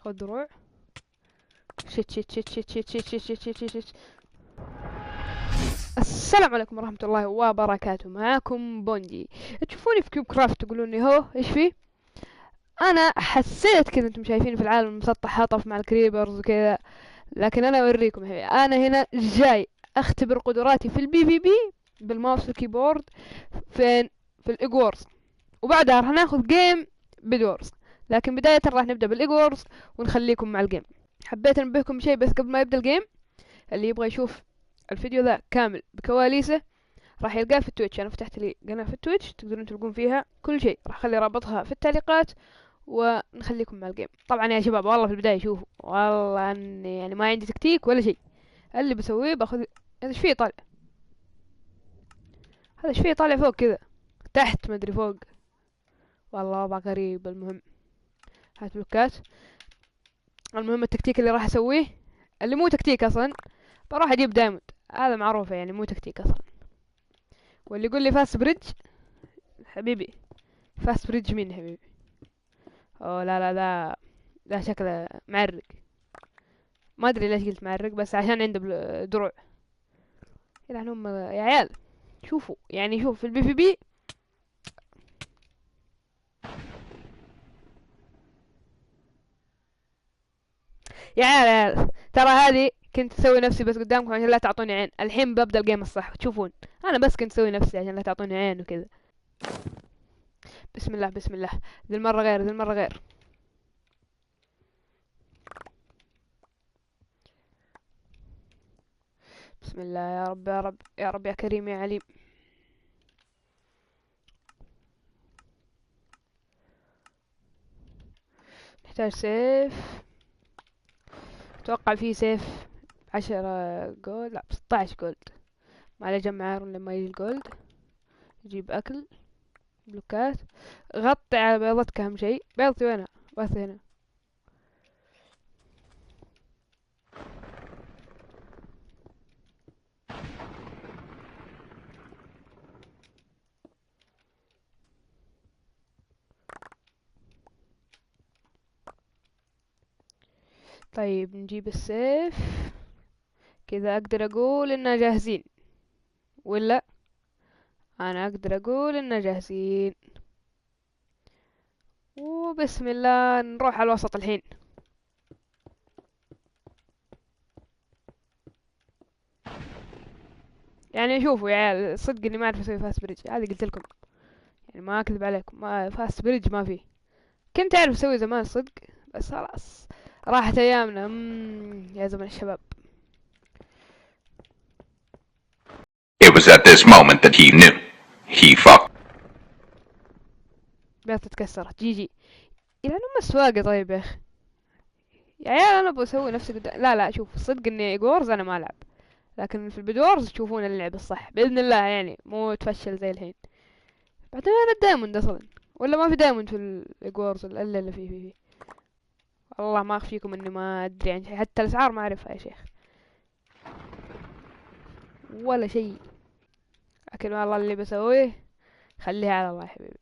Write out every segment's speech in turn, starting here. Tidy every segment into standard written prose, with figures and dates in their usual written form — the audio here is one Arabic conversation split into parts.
خذ دروع. شت شت شت شت شت شت شت شت شت شت. السلام عليكم ورحمة الله وبركاته، معاكم بونجي. تشوفوني في كيوب كرافت تقولوني هو ايش فيه. انا حسيت كذا انتم شايفين في العالم المسطح هطف مع الكريبرز وكذا، لكن انا اوريكم حبيبي. انا هنا جاي اختبر قدراتي في البي في بي بالماوس والكيبورد. فين؟ في الايجورز، وبعدها راح ناخذ جيم بدورز. لكن بداية راح نبدأ بالايجورز ونخليكم مع الجيم. حبيت انبهكم بشيء بس قبل ما يبدأ الجيم، اللي يبغى يشوف الفيديو ذا كامل بكواليسه راح يلقاه في التويتش. انا فتحت لي قناة في التويتش تقدرون تلقون فيها كل شيء، راح اخلي رابطها في التعليقات. ونخليكم مع الجيم. طبعا يا شباب والله في البداية شوفوا، والله اني يعني ما عندي تكتيك ولا شيء. اللي بسويه باخذ. هذا ايش فيه طالع؟ هذا ايش فيه طالع فوق كذا؟ تحت مدري فوق. والله وضع غريب. المهم هات بلوكات. المهم التكتيك اللي راح اسويه، اللي مو تكتيك اصلا، بروح اجيب دايموند. هذا معروفة يعني مو تكتيك اصلا. واللي يقول لي فاست بريدج، حبيبي فاست بريدج مين يا حبيبي؟ اوه لا لا لا، لا شكله معرق. ما ادري ليش قلت معرق، بس عشان عنده دروع. يلعن هم يا عيال. شوفوا يعني، شوف في البي في بي. يا عيال يا عيال، ترى هذه كنت اسوي نفسي بس قدامكم عشان لا تعطوني عين. الحين ببدا الجيم الصح تشوفون. انا بس كنت اسوي نفسي عشان لا تعطوني عين وكذا. بسم الله بسم الله. ذي المره غير، ذي المره غير. بسم الله يا رب يا رب يا رب يا كريم يا عليم. نحتاج سيف. اتوقع فيه سيف 10 جولد، لا 16 جولد. ما عليه جمع ايرون لما يجي الجولد. يجيب اكل، بلوكات. غطي على بيضتك اهم شيء. بيضتي وينها؟ بيضتي هنا. طيب نجيب السيف. كذا اقدر اقول اننا جاهزين، ولا؟ انا اقدر اقول اننا جاهزين. وبسم الله نروح على الوسط الحين. يعني شوفوا يا عيال، صدق اني ما اعرف اسوي فاست بريدج، هذه قلت لكم. يعني ما اكذب عليكم، ما فاست بريدج ما فيه. كنت اعرف اسوي زمان صدق، بس خلاص راحت ايامنا. يا زمن الشباب. It was at this moment that he knew. He fucked. بيض تتكسرت. جي جي. الى ام السواقة. طيب يا اخي، يا عيال انا بسوي نفسي قدام. لا لا شوف، صدق اني جورز انا ما العب، لكن في البدورز تشوفون اللعب الصح باذن الله، يعني مو تفشل زي الحين. بعدين انا الدايموند اصلا، ولا ما في دايموند في الجورز الا اللي فيه. والله ما اخفيكم اني ما ادري عن شيء، حتى الاسعار ما اعرفها يا شيخ، ولا شيء. لكن والله اللي بسويه خليها على الله يا حبيبي.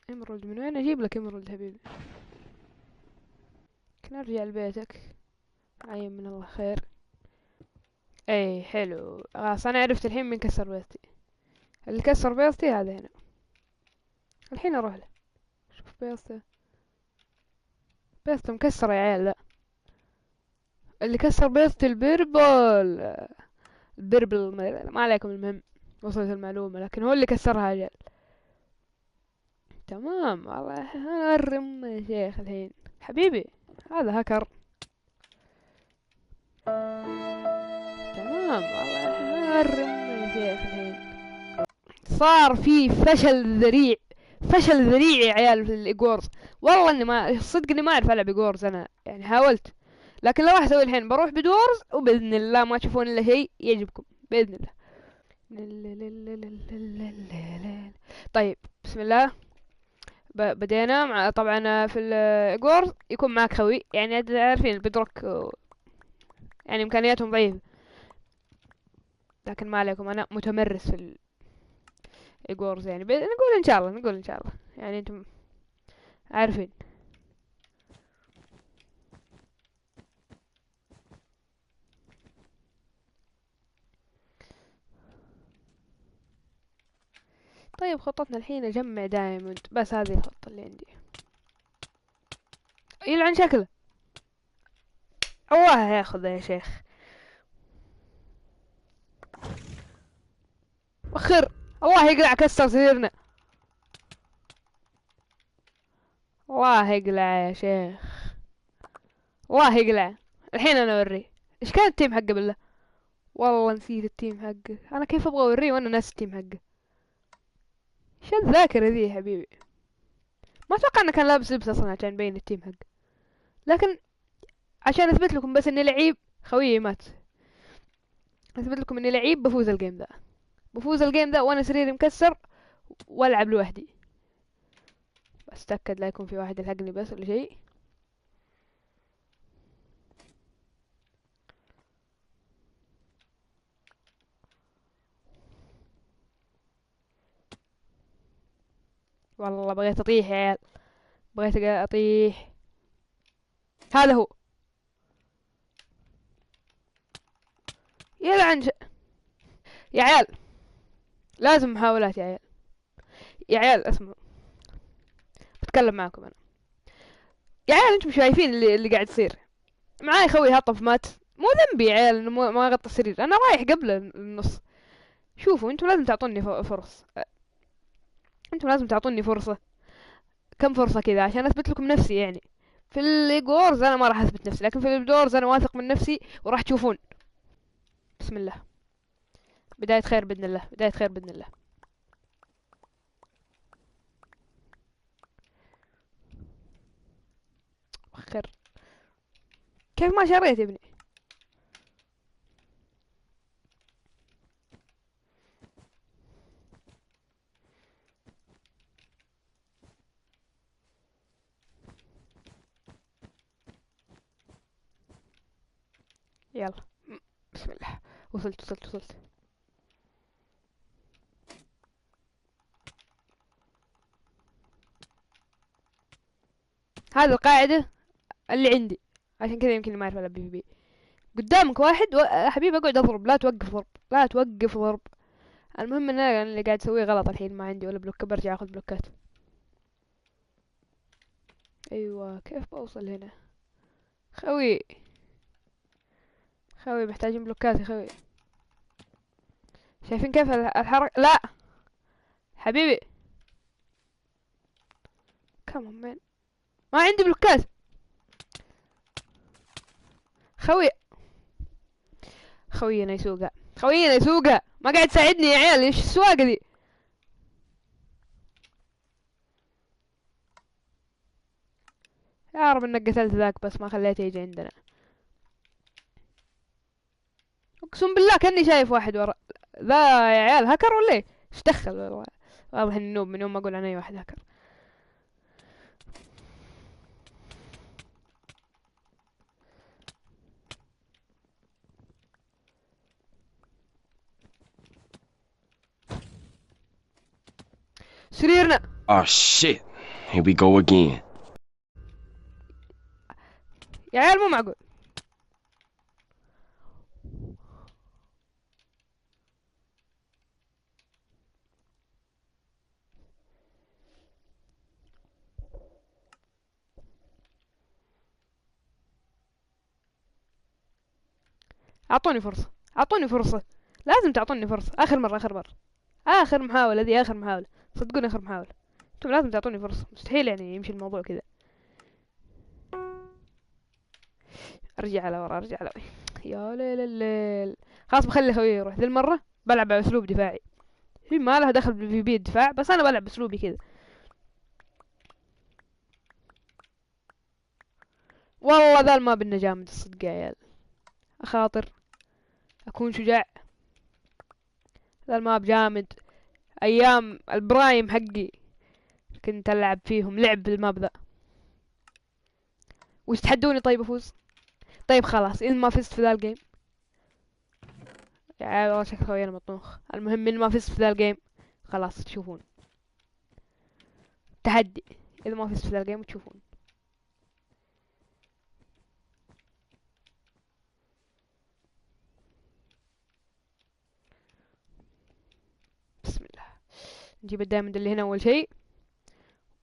امرولد من وين اجيب لك امرولد حبيبي؟ كنا ارجع لبيتك. عين من الله خير. اي حلو، خلاص انا عرفت الحين من كسر بيضتي. اللي كسر بيضتي هذا هنا. الحين اروح له. شوف بيضته. بيضته مكسرة يا عيال. لا، اللي كسر بيضتي البربل. البربل ما عليكم. المهم وصلت المعلومة، لكن هو اللي كسرها يا عيال. تمام والله. انا ارم يا شيخ الحين حبيبي. هذا هكر. تمام والله. انا ارم يا شيخ الحين. صار في فشل ذريع. فشل ذريع يا عيال في الايجورز. والله اني ما، صدق اني ما اعرف العب ايجورز انا، يعني حاولت. لكن لو راح اسوي الحين بروح بدورز، وباذن الله ما تشوفون الا شيء يعجبكم باذن الله. طيب بسم الله. بدينا مع، طبعا في الايجورز يكون معك خوي، يعني عارفين البدروك يعني امكانياتهم ضعيفة. لكن ما عليكم، انا متمرس في الايجورز، يعني نقول ان شاء الله، نقول ان شاء الله، يعني انتم عارفين. طيب خطتنا الحين اجمع دايموند، بس هذه الخطة اللي عندي. يلعن شكله. الله ياخذه يا شيخ. وخر. الله يقلع، كسر سريرنا. الله يقلع يا شيخ. الله يقلع. الحين انا اوريه ايش كان التيم حقه بالله. والله نسيت التيم حقه، انا كيف ابغى اوريه وانا ناسي التيم حقه. ايش الذاكرة ذي يا حبيبي. ما اتوقع انه كان لابس لبس اصلا عشان يبين التيم حقه، لكن عشان اثبت لكم بس اني لعيب. خويي مات. اثبت لكم اني لعيب، بفوز الجيم ذا. بفوز الجيم ذا وانا سريري مكسر والعب لوحدي. بس تأكد لا يكون في واحد يلحقني بس ولا شيء. والله بغيت اطيح يا عيال. بغيت اطيح. هذا هو. يلعن يا عيال. لازم محاولات يا عيال. يا عيال اسمعوا، بتكلم معاكم انا. يا عيال انتم شايفين اللي قاعد يصير معاي. خوي هطف مات. مو ذنبي يا عيال انه ما غطى السرير، انا رايح قبل النص. شوفوا انتم لازم تعطوني فرص. انتم لازم تعطوني فرصة. كم فرصة كذا عشان اثبت لكم نفسي يعني. في الإيجورز انا ما راح اثبت نفسي، لكن في الدورز انا واثق من نفسي وراح تشوفون. بسم الله. بداية خير بإذن الله، بداية خير بإذن الله. خير. كيف ما شريت يا ابني. يلا. بسم الله. وصلت. هذه القاعدة اللي عندي، عشان كذا يمكن ما اعرف العب بي. قدامك واحد حبيبي اقعد اضرب، لا توقف ضرب، لا توقف ضرب. المهم ان انا اللي قاعد اسويه غلط الحين، ما عندي ولا بلوك، برجع اخذ بلوكات. ايوه كيف بوصل هنا. خوي. خوي محتاجين بلوكات يا خوي. شايفين كيف الحركة. لا حبيبي. كم من. ما عندي بلوكات. خوي. خوينا يسوقها. خوينا يسوقها، ما قاعد تساعدني يا عيال، ايش السواقة دي. يا رب انك قتلت ذاك بس ما خليته يجي عندنا. اقسم بالله كاني شايف واحد ورا. ذا يا عيال هاكر ولا ايه؟ ايش دخل والله. واضح اني نوب من يوم ما اقول عن اي واحد هاكر. سريرنا. Oh shit. Here we go again. يا عيال مو معقول. اعطوني فرصة. اعطوني فرصة. لازم تعطوني فرصة. اخر مرة اخر مرة. اخر محاولة ذي اخر محاولة. صدقوني اخر محاولة. انتم لازم تعطوني فرصة، مستحيل يعني يمشي الموضوع كذا. ارجع على ورا ارجع على ورا. يا ليل الليل. خلاص بخلي خويي يروح ذي المرة. بلعب باسلوب دفاعي. هي ما لها دخل بالفي بي الدفاع، بس انا بلعب باسلوبي كذا. والله ذا الماب انه جامد الصدق يا عيال. اخاطر. اكون شجاع. ذا الماب جامد. ايام البرايم حقي كنت العب فيهم لعب بالماب ذا. وش تحدوني طيب افوز. طيب خلاص إن ما فزت في ذا الجيم. يا عيال والله شكل خوينا مطنوخ. المهم إن ما فزت في ذا الجيم خلاص تشوفون. تحدي. إذا ما فزت في ذا الجيم تشوفون. بسم الله. نجيب الدايموند اللي هنا اول شيء،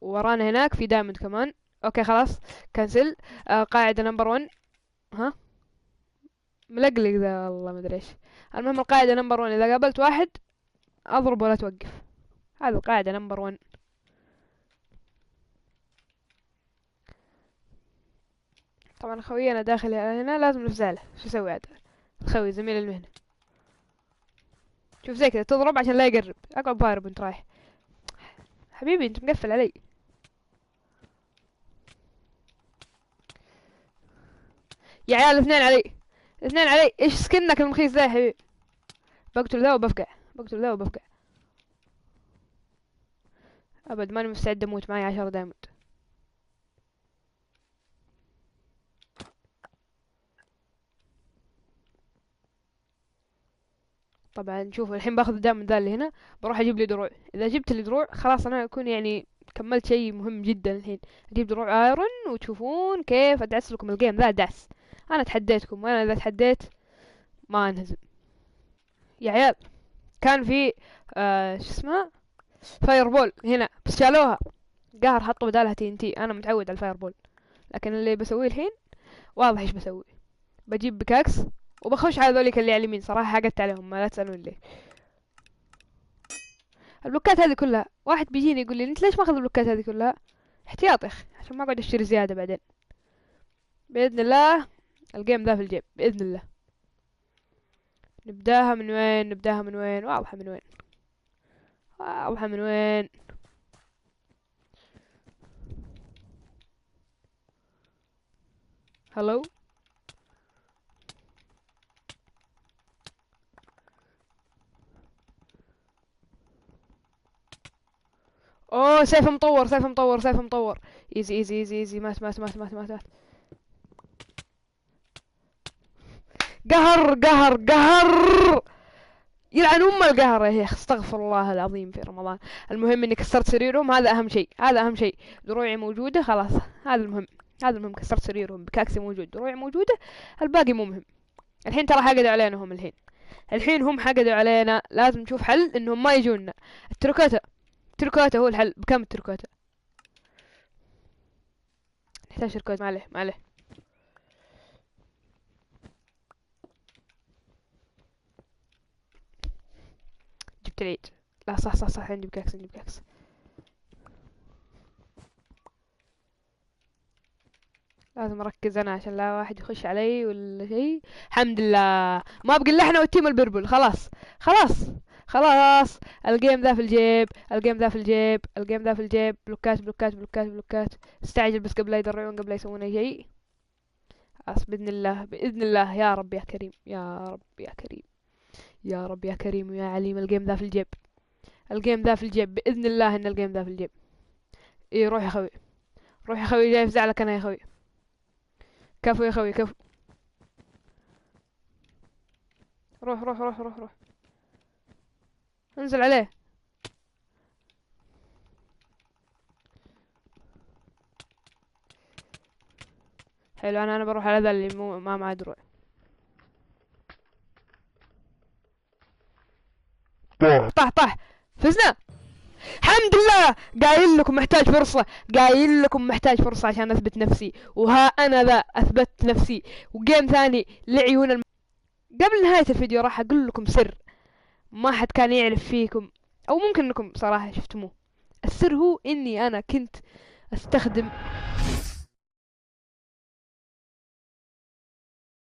وورانا هناك في دايموند كمان. اوكي خلاص كنسل. قاعدة نمبر 1. ها ملقلق ذا والله ما ادري ايش. المهم القاعدة نمبر 1 اذا قابلت واحد اضرب ولا توقف. هذه القاعدة نمبر 1. طبعا خوينا داخل هنا لازم نفزع له. شو اسوي عاد؟ الخوي زميل المهنة. شوف زي كذا تضرب عشان لا يقرب. اقعد ضارب وانت رايح. حبيبي انت مقفل علي. يا عيال اثنين علي، اثنين علي. ايش سكنك المخيس ذا يا حبيبي؟ بقتل ذا وبفقع، بقتل ذا وبفقع. ابد ماني مستعد اموت، معي 10 دايموند. طبعا شوفوا الحين باخذ الدايموند ذا اللي هنا، بروح اجيب لي دروع. اذا جبت لي دروع خلاص انا اكون يعني كملت شيء مهم جدا. الحين اجيب دروع ايرون وتشوفون كيف ادعس لكم الجيم ذا دعس. انا تحديتكم، وانا اذا تحديت ما انهزم يا عيال. كان في شو اسمها فاير بول هنا بس شالوها. قهر حطوا بدالها تي ان تي. انا متعود على الفاير بول، لكن اللي بسويه الحين واضح ايش بسوي. بجيب بكاكس وبخش على ذوليك اللي على اليمين. صراحة حقدت عليهم، ما لا تسألون ليه. البلوكات هذه كلها واحد بيجيني يقول لي انت ليش ماخذ البلوكات هذه كلها؟ احتياط يا اخي عشان ما اقعد اشتري زيادة بعدين. بإذن الله الجيم ذا في الجيب بإذن الله. نبداها من وين؟ نبداها من وين؟ واضحة من وين، واضحة من وين. هلو. اوه سيف مطور، سيف مطور، سيف مطور. ايزي ايزي ايزي ايزي. مات مات مات مات مات مات. قهر قهر قهر. يلعن ام القهر يا اخي. استغفر الله العظيم في رمضان. المهم اني كسرت سريرهم، هذا اهم شيء، هذا اهم شيء. دروعي موجودة خلاص، هذا المهم، هذا المهم. كسرت سريرهم، بكاكسي موجود، دروعي موجودة، الباقي مو مهم. الحين ترى حقدوا علينا هم. الحين هم حقدوا علينا. لازم نشوف حل انهم ما يجونا. التركوتا، التركوتا هو الحل. بكم التركوتا؟ نحتاج تركوتا. ما عليه ما عليه. جبت العيد. لا صح صح صح، عندي بكاكس، عندي بكاكس. لازم اركز انا عشان لا واحد يخش علي ولا شيء. الحمد لله ما بقى الا احنا والتيم البربل. خلاص خلاص خلاص. الجيم ذا في الجيب، الجيم ذا في الجيب، الجيم ذا في الجيب. بلوكات بلوكات بلوكات بلوكات. استعجل بس قبل لا يدرعون، قبل لا يسوون اي شيء. خلاص باذن الله باذن الله. يا رب يا كريم، يا رب يا كريم، يا رب يا كريم يا عليم. الجيم ذا في الجيب، الجيم ذا في الجيب باذن الله. ان الجيم ذا في الجيب. ايه روح يا خوي، روح يا خوي. جاي افزع لك انا يا خوي. كفو يا خوي كفو. روح روح روح روح روح. انزل عليه. حلو. انا بروح على ذا اللي مو ما معه دروع. طح طح. فزنا الحمد لله. قايل لكم محتاج فرصة، قايل لكم محتاج فرصة عشان اثبت نفسي، وها انا ذا اثبت نفسي. وجيم ثاني لعيون قبل نهاية الفيديو راح اقول لكم سر ما حد كان يعرف فيكم، او ممكن انكم صراحة شفتموه. السر هو اني انا كنت استخدم